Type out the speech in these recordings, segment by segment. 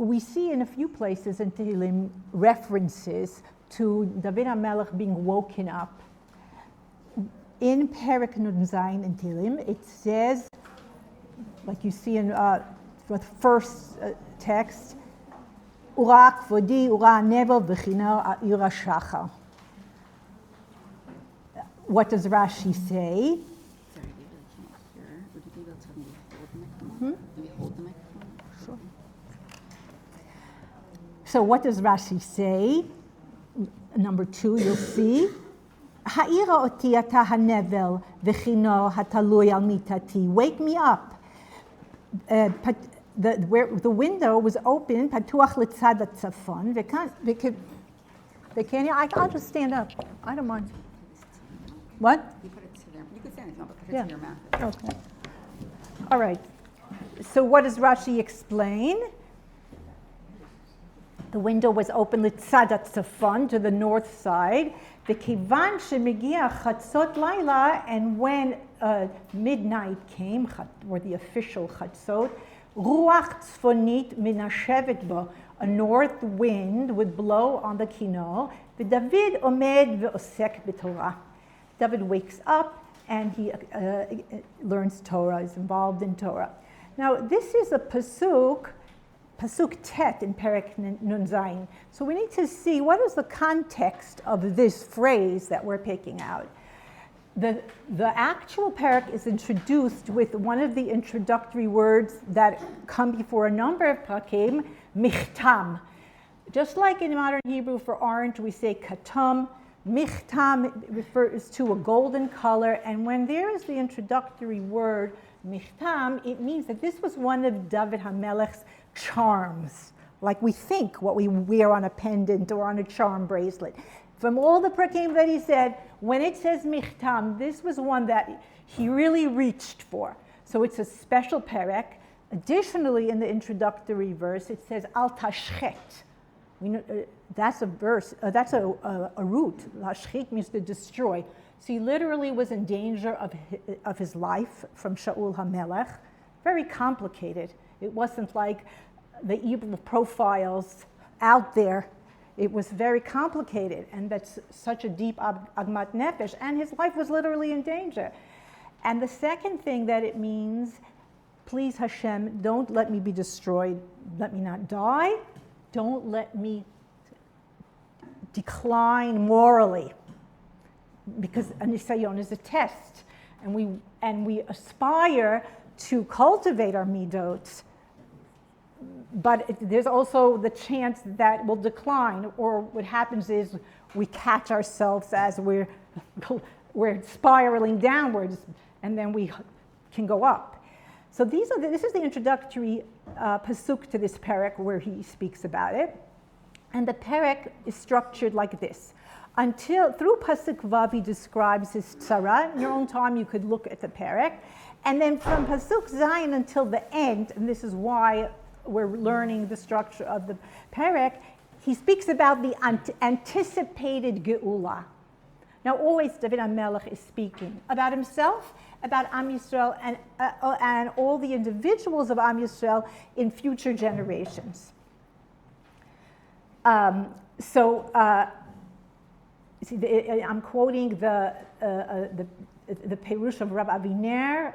we see in a few places in Tehillim references to David HaMelech being woken up. In Perek Nun Zayin in Tehillim, it says, like you see in the first text, Ura kvodi, ura nevo v'china ira shachar. What does Rashi say? Sorry, we really can't hear. Would you be able to maybe hold the microphone? Maybe hold the microphone? Sure. So what does Rashi say? Number 2, you'll see. Ha'ira oti ata hanevel v'chino hatalui al mitati. Wake me up. Where the window was open, patuach litzad hatzafon. They can't hear. I'll just stand up. I don't mind. What? You put it to their, you could stand if you want, but put it to your mouth. Okay. All right. So what does Rashi explain? The window was open litzad hatzafon, to the north side. V'kivan shemigia chatzot laila, and when midnight came, or the official chatzot, ruach tzfonit minashevet bo, a north wind would blow on the kino. V'David omed ve'osek b'Torah. David wakes up and he learns Torah, is involved in Torah. Now this is a pasuk tet in Perek Nun Zayin. So we need to see what is the context of this phrase that we're picking out. The actual Perek is introduced with one of the introductory words that come before a number of Parakim, michtam. Just like in modern Hebrew for orange, we say katam. Michtam refers to a golden color, and when there is the introductory word michtam, it means that this was one of David HaMelech's charms, like we think what we wear on a pendant or on a charm bracelet. From all the prakim that he said, when it says michtam, this was one that he really reached for. So it's a special perek. Additionally, in the introductory verse, it says al tashchet. We know, that's a verse. That's a root. Lashchit means to destroy. So he literally was in danger of his life from Shaul HaMelech. Very complicated. It wasn't like the evil profiles out there. It was very complicated, and that's such a deep agmat nefesh, and his life was literally in danger. And the second thing that it means, please Hashem, don't let me be destroyed. Let me not die. Don't let me decline morally, because a nisayon is a test, and we aspire to cultivate our midot, but there's also the chance that we'll decline, or what happens is we catch ourselves as we're spiraling downwards, and then we can go up. So this is the introductory pasuk to this perek where he speaks about it. And the perek is structured like this. Through pasuk vav he describes his tzara. In your own time you could look at the perek. And then from pasuk zayin until the end, and this is why we're learning the structure of the perek, he speaks about the anticipated geula. Now always David HaMelech is speaking about himself, about OUisrael, and all the individuals of OUisrael in future generations. I'm quoting the Perush of Rabbi Aviner.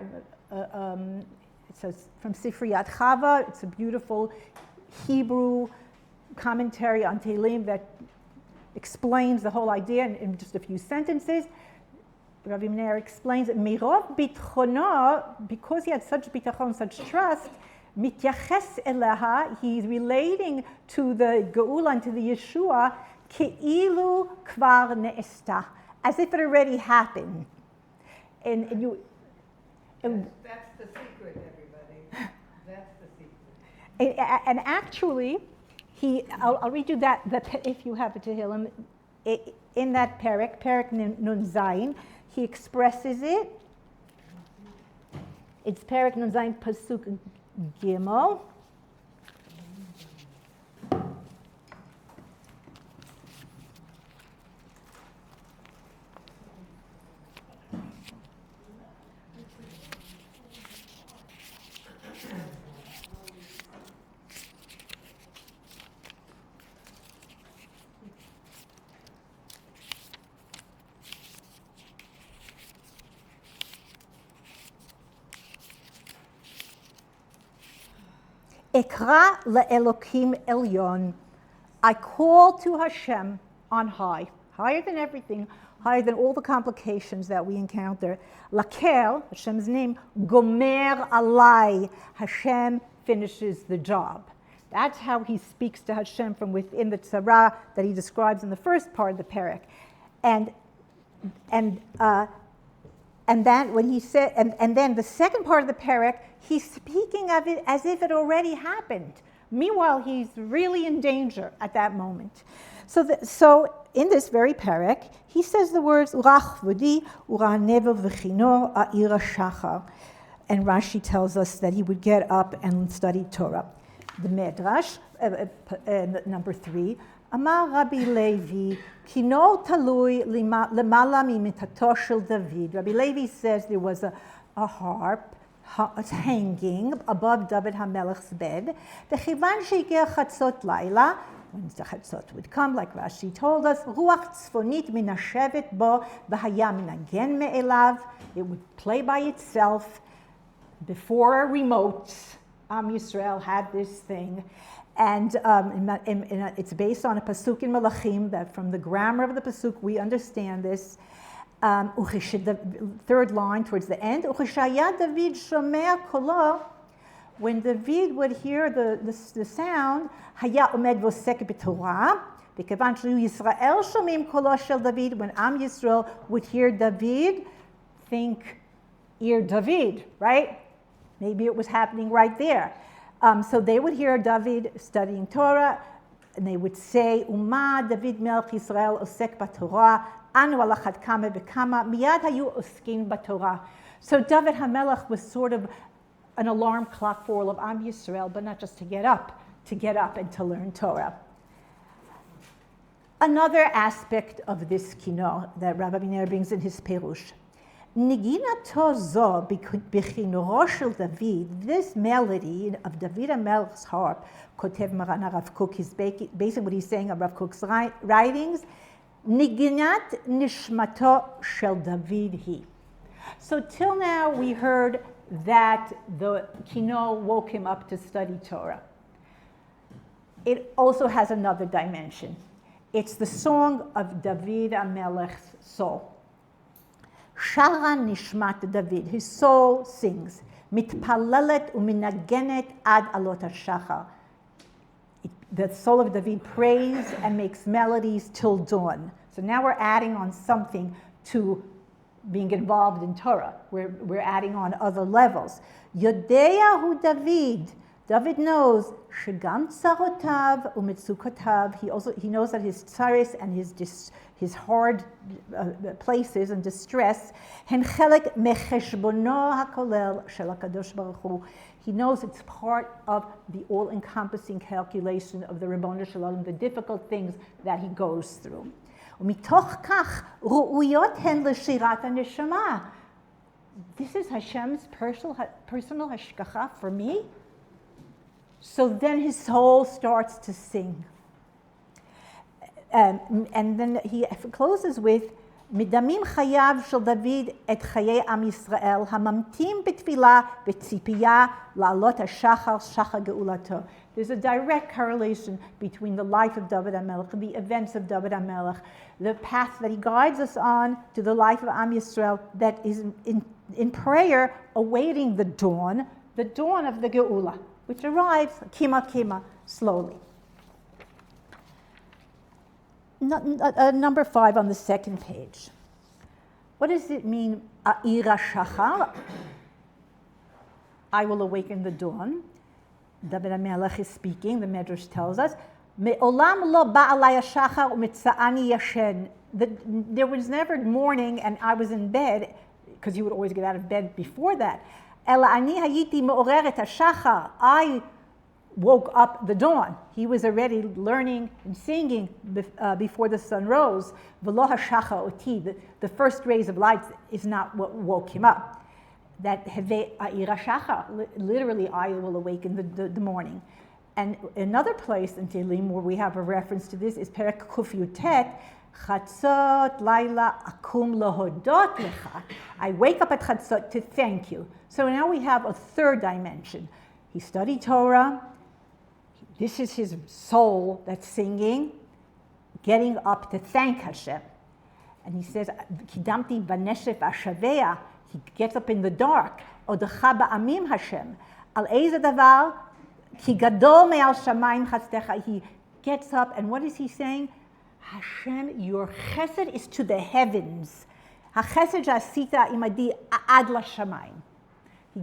It says from Sifriyat Chava. It's a beautiful Hebrew commentary on Tehillim that explains the whole idea in just a few sentences. Rabbi Meir explains that Mirov bitchono, because he had such bitachon, such trust, mityaches elaha, he's relating to the Geula and to the Yeshua, ke'ilu kvar ne'esta, as if it already happened. And that's the secret, everybody. That's the secret. And actually, I'll read you that if you have a Tehillim, in that Perek Nun Zayin, he expresses it. It's Perek Nun Zayin Pasuk Gimel. Ekra le'elokim elyon. I call to Hashem on high, higher than everything, higher than all the complications that we encounter. Lakel, Hashem's name, gomer alai. Hashem finishes the job. That's how he speaks to Hashem from within the TORAH that he describes in the first part of the parak. And then when he said, and then the second part of the parak, he's speaking of it as if it already happened. Meanwhile, he's really in danger at that moment. So in this very parak, he says the words Urach v'di uranevel v'chino a'ira shachar, and Rashi tells us that he would get up and study Torah. The Medrash, number 3, Amar Rabbi Levi, Kino talui lemala mimitato shel David. Rabbi Levi says there was a harp hanging above David HaMelech's bed. V'chivan she'egia chatzot laila, when the chatzot would come, like Rashi told us, ruach tzfonit minashevet bo v'haya minagen me'elav. It would play by itself before a remote. OUisrael had this thing, and it's based on a pasuk in Malachim. That from the grammar of the pasuk we understand this. The third line towards the end. Uchishaya David shomea kolo. When David would hear the sound, haya omed vosek b'Torah. B'kevan OUisrael shomim kolo shel David. When OUisrael would hear David, think ear David, right? Maybe it was happening right there. So they would hear David studying Torah, and they would say, Uma David Melech Yisrael osek b'Torah, anu alachat kama b'kama, miyad hayu oskin b'Torah. So David HaMelech was sort of an alarm clock for all of OUisrael, but not just to get up and to learn Torah. Another aspect of this kino that Rabbi Peninah brings in his Perush. Niginato zo b'chinoro shel David, this melody of David HaMelech's harp, Kotev Maran Rav Kook, is basically what he's saying of Rav Kook's writings, Niginat nishmato shel David hi. So till now we heard that the kino woke him up to study Torah. It also has another dimension. It's the song of David HaMelech's soul. Shara nishmat David, his soul sings. Mitpalalet uminagenet ad alot hashachar. The soul of David prays and makes melodies till dawn. So now we're adding on something to being involved in Torah. We're adding on other levels. Yodea hu David. David knows shegam tzarotav umitzukotav. He knows that his tzaris and his hard places and distress, hen chelek mecheshbono hakolel shel HaKadosh Baruch Hu. He knows it's part of the all-encompassing calculation of the Ribono Shel Olam, the difficult things that he goes through. Umitoch kach ru'uyot hen l'shirat haneshama. This is Hashem's personal hashgacha for me. So then his soul starts to sing. And then he closes with, Midamim chayav shel David et chayei Am Yisrael, hamamtim betfilah betzipiya la'alot hashachar shachar geulato. There's a direct correlation between the life of David HaMelech and the events of David HaMelech, the path that he guides us on to the life of Am Yisrael that is in prayer awaiting the dawn of the Geula, which arrives kima slowly. Number 5 on the second page. What does it mean, A'ira Shachar? I will awaken the dawn. David HaMelech is speaking, the Medrash tells us, Me'olam lo ba'alai shachar u'mitza'ani yashen. There was never morning and I was in bed, because you would always get out of bed before that. Ela ani hayiti me'oreret hashachar. I woke up the dawn. He was already learning and singing before the sun rose. V'lo hashachar oti. The first rays of light is not what woke him up. That heve a'ira shachar, literally I will awaken the morning. And another place in Tehillim where we have a reference to this is Perek Kuf Yutet, Chatzot Laila Akum Lohodot Lecha. I wake up at Chatzot to thank you. So now we have a third dimension. He studied Torah, This is his soul that's singing, getting up to thank Hashem. And he says, Kidamti baneshef ashavea. He gets up in the dark. Odecha ba'amim Hashem. Al eze davar, ki gadol me'al shamayim chasdecha. He gets up, and what is he saying? Hashem, your chesed is to the heavens. HaChesed she'asita imadi ad lashamayim.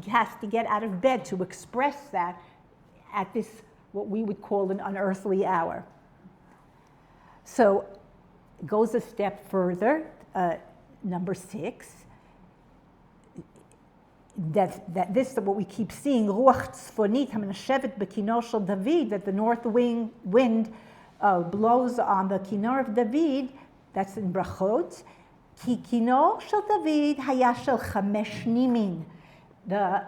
He has to get out of bed to express that at this, what we would call an unearthly hour. So it goes a step further, number 6, that this is what we keep seeing, Ruach Tzfonit HaMenashevet B'Kinor Shel David, that the north wind blows on the Kinor of David, that's in Brachot. Ki Kinor Shel David Haya Shel Chamesh Nimin. The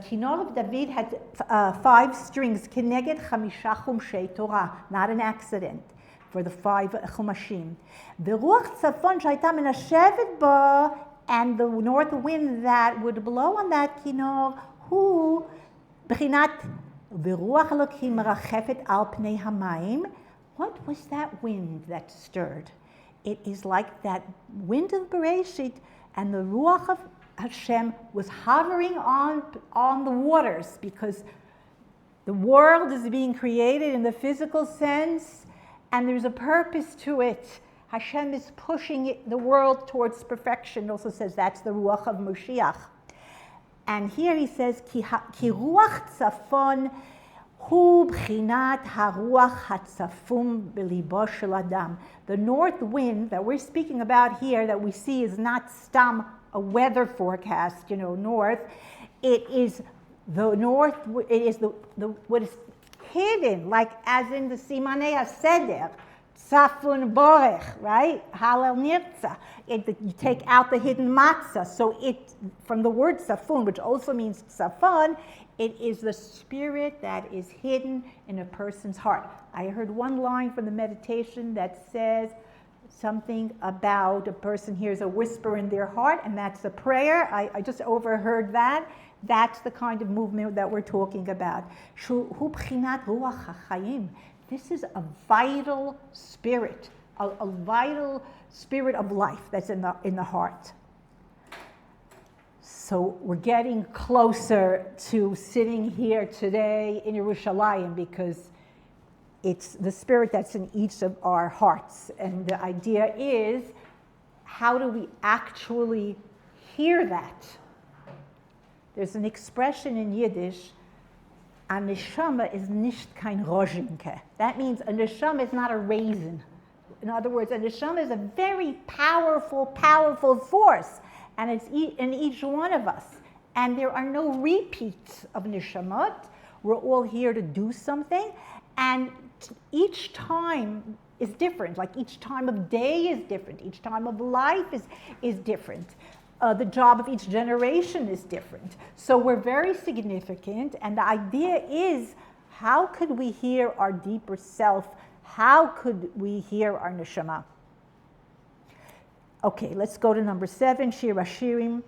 Kinor of David had 5 strings, Keneged Chamisha Chumshei Torah, not an accident, for the 5 Chumashim. The Ruach Tzafon Shayta Menashevet Ba, and the north wind that would blow on that Kinor, who, B'chinat V'ruach Elokim Merachefet Al Pnei Hamayim. What was that wind that stirred? It is like that wind of Bereshit, and the Ruach of Hashem was hovering on the waters, because the world is being created in the physical sense, and there's a purpose to it. Hashem is pushing the world towards perfection. It also says that's the Ruach of Moshiach. And here he says, Ki Ruach Tzafon hu b'chinat haruach hatzafum b'libo shel adam. The north wind that we're speaking about here, that we see, is not stam, a weather forecast, north. It is the north, it is the what is hidden, like as in the Simanei HaSeder, Tzafun Borech, right? Halel Nirtza. You take out the hidden matzah. So it, from the word Tzafun, which also means Tzafon, it is the spirit that is hidden in a person's heart. I heard one line from the meditation that says something about a person hears a whisper in their heart, and that's a prayer. I just overheard that. That's the kind of movement that we're talking about. This is a vital spirit, a vital spirit of life that's in the heart. So we're getting closer to sitting here today in Yerushalayim, because it's the spirit that's in each of our hearts. And the idea is, how do we actually hear that? There's an expression in Yiddish, a neshama is nicht kein Rozinke. That means a neshama is not a raisin. In other words, a neshama is a very powerful, powerful force, and it's in each one of us. And there are no repeats of neshamot. We're all here to do something, and each time is different. Like each time of day is different. Each time of life is different. The job of each generation is different. So we're very significant, and the idea is, how could we hear our deeper self? How could we hear our neshama? Okay, let's go to number 7, Shir Hashirim.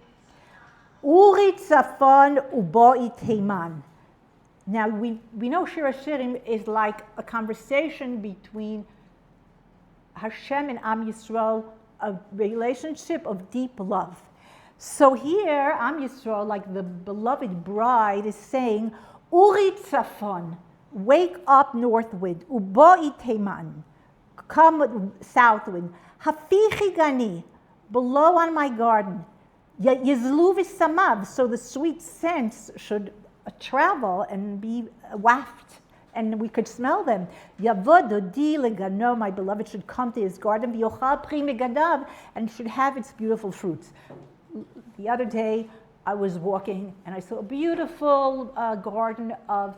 Uri tzafon uboi teiman. Now we know Shir Hashirim is like a conversation between Hashem and Am Yisrael, a relationship of deep love. So here, Am Yisrael, like the beloved bride, is saying, Uri tzafon, wake up north wind, uboi teiman, come south wind, hafichi gani, blow on my garden, yizlu v'samav, so the sweet scents should travel and be waft, and we could smell them. Yavod dodi legano, my beloved should come to his garden, v'yochal pri megadav, and should have its beautiful fruits. The other day, I was walking and I saw a beautiful garden of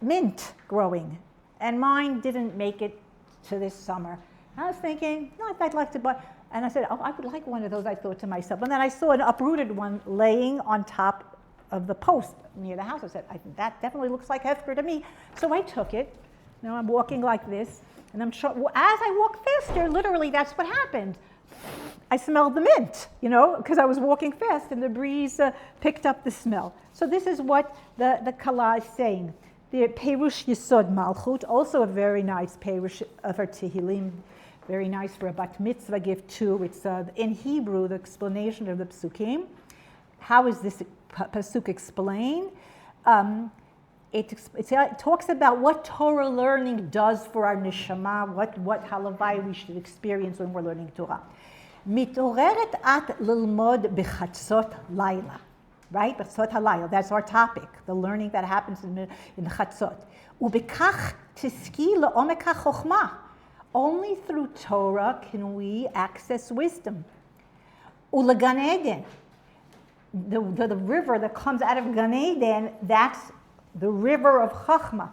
mint growing, and mine didn't make it to this summer. I was thinking, no, I'd like to buy, and I said, oh, I would like one of those, I thought to myself. And then I saw an uprooted one laying on top of the post near the house. I said, that definitely looks like Hefker to me. So I took it. Now I'm walking like this, and as I walk faster, literally that's what happened. I smelled the mint, because I was walking fast, and the breeze picked up the smell. So this is what the Kala is saying. The Perush Yesod Malchut, also a very nice Perush of our Tehillim, very nice for a bat mitzvah gift too. It's in Hebrew, the explanation of the psukim. How is this pasuk explained? It talks about what Torah learning does for our neshama, what halavai we should experience when we're learning Torah. Mit'oreret at lilmod b'chatzot laila. Right? Chatzot halayla, that's our topic, the learning that happens in the chatzot. Ubekach tiski le'omek ha'chokhmah. Only through Torah can we access wisdom. Ulegan Eden, the river that comes out of Gan Eden, that's the river of Chachma.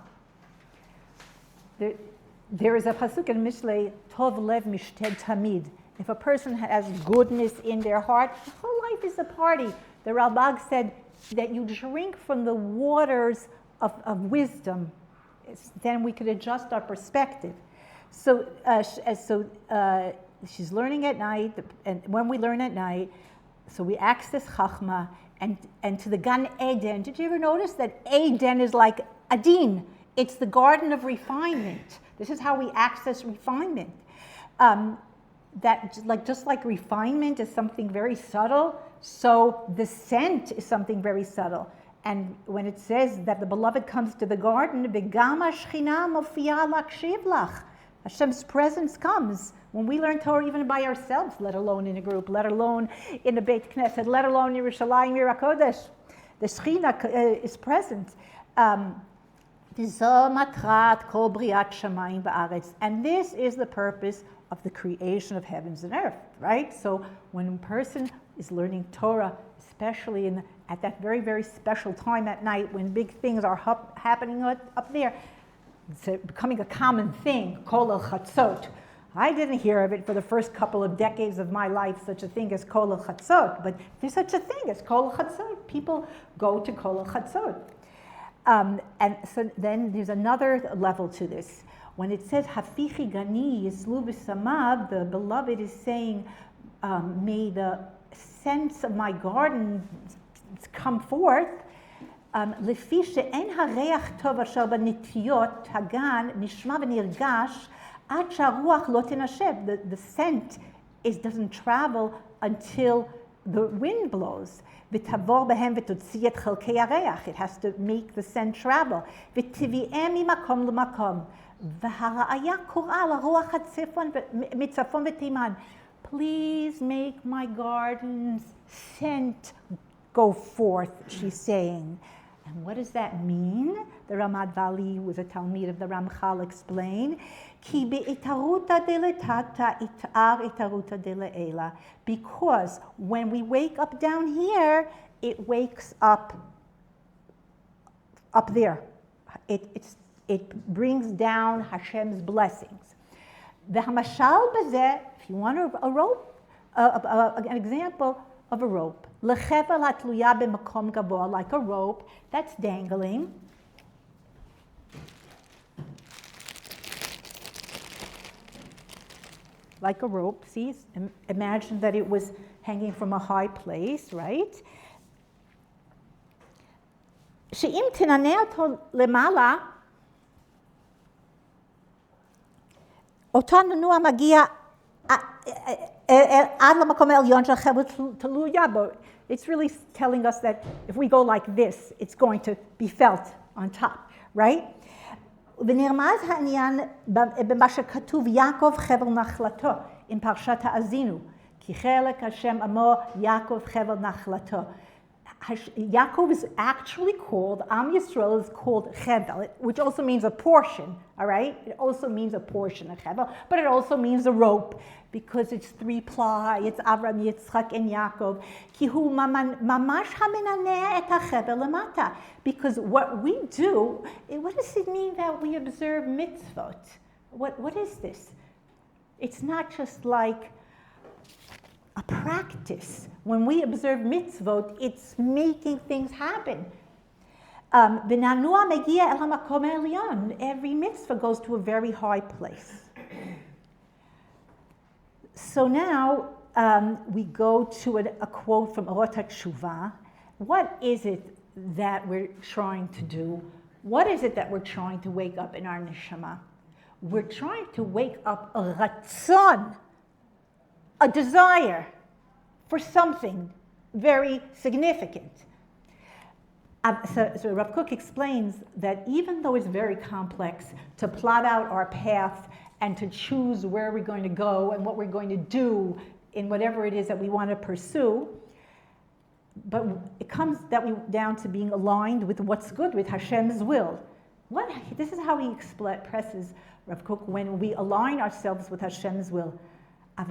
There is a pasuk in Mishlei, Tov lev mishted tamid. If a person has goodness in their heart, the whole life is a party. The Ralbag said that you drink from the waters of wisdom, then we could adjust our perspective. So she's learning at night, and when we learn at night, so we access Chachma and to the Gan Eden. Did you ever notice that Eden is like Adin? It's the garden of refinement. This is how we access refinement. Just like refinement is something very subtle, so the scent is something very subtle. And when it says that the beloved comes to the garden, Hashem's presence comes when we learn Torah even by ourselves, let alone in a group, let alone in the Beit Knesset, let alone in Yerushalayim Yirakodesh. The Shechina is present. And this is the purpose of the creation of heavens and earth, right? So when a person is learning Torah, especially at that very, very special time at night when big things are happening up there, it's becoming a common thing, kol el chatzot. I didn't hear of it for the first couple of decades of my life, such a thing as kol el chatzot, but there's such a thing as kol el chatzot. People go to kol el chatzot. And so then there's another level to this. When it says hafichi gani yislu b'samav, the beloved is saying, may the sense of my garden come forth. לפי שאין הריח טוב אשר בנטיות הגן נשמע ונרגש עד שהרוח לא תנשב. The scent doesn't travel until the wind blows. ותעבור בהם ותוציא את חלקי הריח. It has to make the scent travel. ותביאם ממקום למקום. והראיה קוראה לרוח הצפון מצפון ותימן. Please make my gardens scent go forth, she's saying. And what does that mean? The Ramad Vali, who was a Talmid of the Ramchal, explained, Ki be'itaruta deletata itar itaruta dele'ela. Because when we wake up down here, it wakes up there. It brings down Hashem's blessings. V'hamashal b'zeh, if you want a rope, an example of a rope. Lechevel hatluya b'makom gavoa, like a rope that's dangling. Like a rope, see? Imagine that it was hanging from a high place, right? She'im tinaneh oto lemala, אותו ננוע מגיע עד למקום העליון של החבל תלויה בו. It's really telling us that if we go like this, it's going to be felt on top, right? ונרמז העניין במה שכתוב יעקב חבל נחלתו, עם פרשת האזינו, כי חלק השם עמו יעקב חבל נחלתו. Yaakov is actually called, OUIsrael is called Chevel, which also means a portion, all right? It also means a portion of Chevel, but it also means a rope, because it's 3-ply, it's Avram, Yitzchak, and Yaakov. Ki hu mamash hamenaneh et hachevel lamata. Because what we do, what does it mean that we observe mitzvot? What is this? It's not just like a practice. When we observe mitzvot, it's making things happen. Every mitzvah goes to a very high place. So now we go to a quote from Orot HaTshuvah. What is it that we're trying to do? What is it that we're trying to wake up in our neshama? We're trying to wake up a ratzon, a desire for something very significant. So Rav Kook explains that even though it's very complex to plot out our path and to choose where we're going to go and what we're going to do in whatever it is that we want to pursue, but it comes down to being aligned with what's good, with Hashem's will. This is how he expresses, Rav Kook, when we align ourselves with Hashem's will. When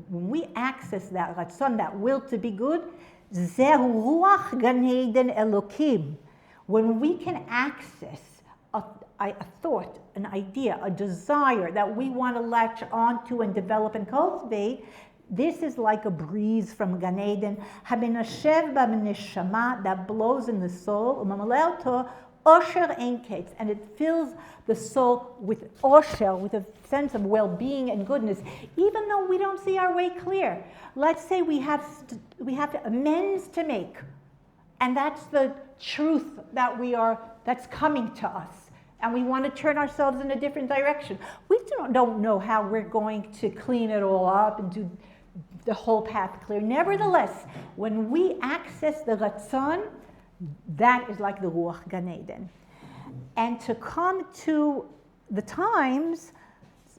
we access that ratzon, that will to be good, when we can access a thought, an idea, a desire that we want to latch onto and develop and cultivate, this is like a breeze from Gan Eden, that blows in the soul, and it fills the soul with osher, with a sense of well-being and goodness, even though we don't see our way clear. Let's say we have amends to make, and that's the truth that's coming to us, and we want to turn ourselves in a different direction. We don't know how we're going to clean it all up and do the whole path clear. Nevertheless, when we access the ratzon, that is like the Ruach Gan Eden. And to come to the times,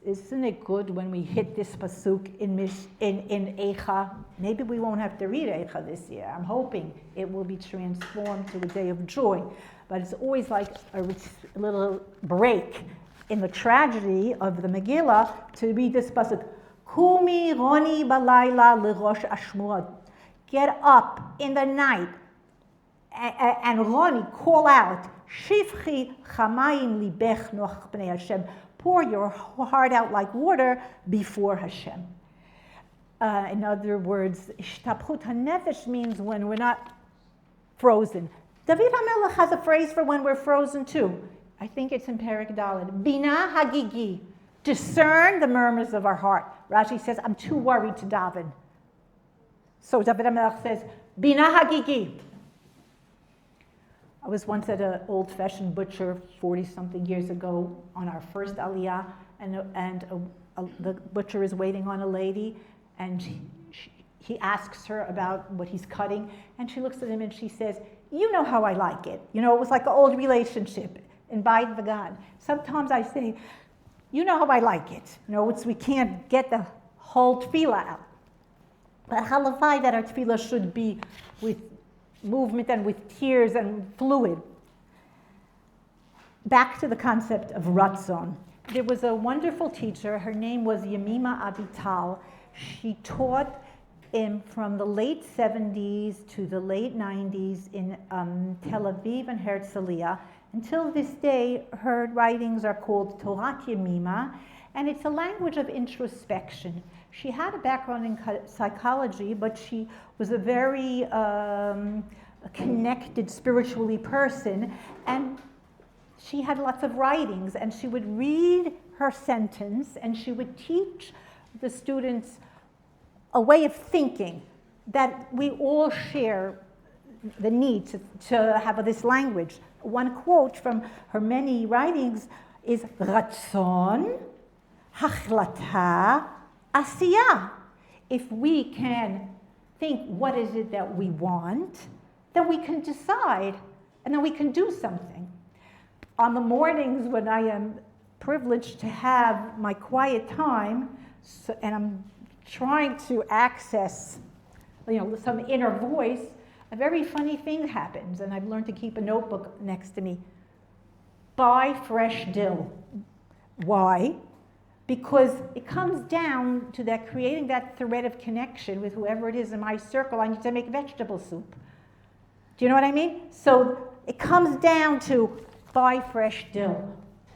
isn't it good when we hit this pasuk in Eicha? Maybe we won't have to read Eicha this year. I'm hoping it will be transformed to a day of joy. But it's always like a little break in the tragedy of the Megillah to read this pasuk. Kumi roni balayla lirosh ashmua. Get up in the night and Roni, call out, Shifchi chamayim libech noch b'nei Hashem. Pour your heart out like water before Hashem. In other words, ishtapchut hanefesh means when we're not frozen. David HaMelech has a phrase for when we're frozen too. I think it's in Perek Dalet. Bina hagigi. Discern the murmurs of our heart. Rashi says, I'm too worried to daven. So David HaMelech says, Bina hagigi. I was once at an old-fashioned butcher 40-something years ago on our first aliyah, and the butcher is waiting on a lady, and he asks her about what he's cutting, and she looks at him and she says, you know how I like it. You know, it was like an old relationship in Bayit V'Gan. Sometimes I say, you know how I like it. You know, we can't get the whole tefillah out. But halavai that our tefillah should be with movement and with tears and fluid. Back to the concept of ratzon. There was a wonderful teacher. Her name was Yemima Avital. She taught from the late 70s to the late 90s in Tel Aviv and Herzliya. Until this day, her writings are called Torah Yemima, and it's a language of introspection. She had a background in psychology, but she was a very connected spiritually person, and she had lots of writings, and she would read her sentence, and she would teach the students a way of thinking that we all share the need to have this language. One quote from her many writings is Ratzon, Hachlata, Asiyah. If we can think what is it that we want, then we can decide, and then we can do something. On the mornings when I am privileged to have my quiet time, and I'm trying to access, some inner voice, a very funny thing happens, and I've learned to keep a notebook next to me. Buy fresh dill. Why? Because it comes down to that creating that thread of connection with whoever it is in my circle. I need to make vegetable soup. Do you know what I mean? So it comes down to buy fresh dill,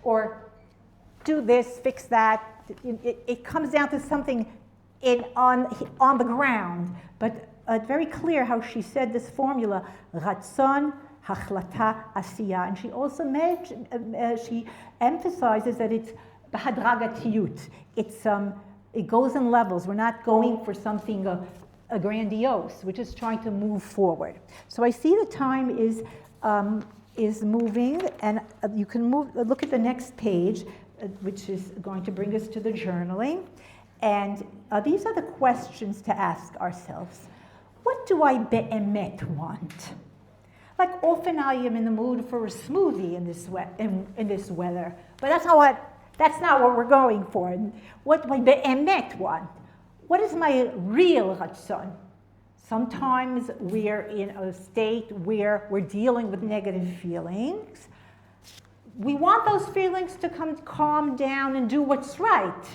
or do this, fix that. It comes down to something on the ground, but very clear how she said this formula: Ratzon, Hachlata, Asiyah. And she also she emphasizes that it's Bahadragatiyut. It goes in levels. We're not going for something grandiose. We're just trying to move forward. So I see the time is is moving, and you can look at the next page, which is going to bring us to the journaling. And these are the questions to ask ourselves. What do I be'emet want? Like often I am in the mood for a smoothie in this weather, but that's not what we're going for. What do I be'emet want? What is my real ratzon? Sometimes we're in a state where we're dealing with negative feelings. We want those feelings to calm down and do what's right.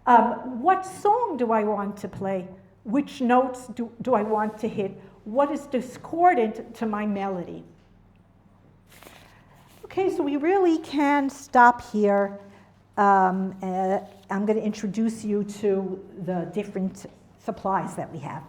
What song do I want to play? Which notes do I want to hit? What is discordant to my melody? Okay, so we really can stop here. I'm going to introduce you to the different supplies that we have.